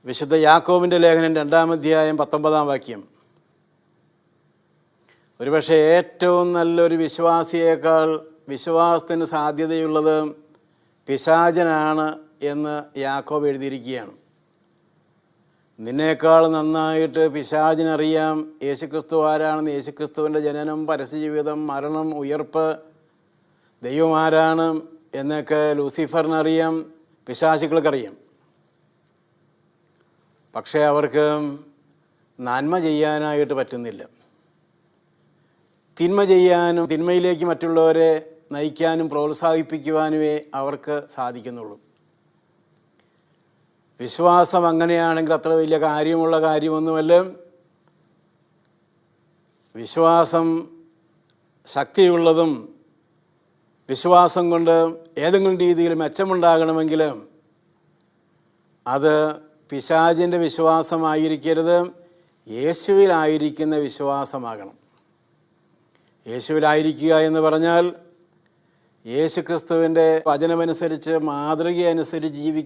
വിശുദ്ധ യാക്കോബിൻ്റെ ലേഖനം 2-ാം അധ്യായം 19-ാം വാക്യം. ഒരുപക്ഷെ ഏറ്റവും നല്ലൊരു വിശ്വാസിയേക്കാൾ വിശ്വാസത്തിന് സാധ്യതയുള്ളത് പിശാചനാണ് എന്ന് യാക്കോബ് എഴുതിയിരിക്കുകയാണ്. നിന്നേക്കാൾ നന്നായിട്ട് പിശാചിനറിയാം യേശുക്രിസ്തു ആരാണെന്ന്. യേശുക്രിസ്തുവിൻ്റെ ജനനം, പരസ്യജീവിതം, മരണം, ഉയർപ്പ്, ദൈവം ആരാണ് എന്നൊക്കെ ലൂസിഫറിനറിയാം, പിശാചുക്കൾക്കറിയാം. പക്ഷേ അവർക്ക് നന്മ ചെയ്യാനായിട്ട് പറ്റുന്നില്ല. തിന്മ ചെയ്യാനും തിന്മയിലേക്ക് മറ്റുള്ളവരെ നയിക്കാനും പ്രോത്സാഹിപ്പിക്കുവാനുമേ അവർക്ക് സാധിക്കുന്നുള്ളൂ. വിശ്വാസം അങ്ങനെയാണെങ്കിൽ അത്ര വലിയ കാര്യമുള്ള കാര്യമൊന്നുമല്ല. വിശ്വാസം ശക്തിയുള്ളതും വിശ്വാസം കൊണ്ട് ഏതെങ്കിലും രീതിയിൽ മെച്ചമുണ്ടാകണമെങ്കിൽ അത് പിശാചിൻ്റെ വിശ്വാസമായിരിക്കരുത്, യേശുവിലായിരിക്കുന്ന വിശ്വാസമാകണം. യേശുവിലായിരിക്കുക എന്ന് പറഞ്ഞാൽ യേശുക്രിസ്തുവിൻ്റെ വചനമനുസരിച്ച്, മാതൃകയനുസരിച്ച് ജീവിക്കുക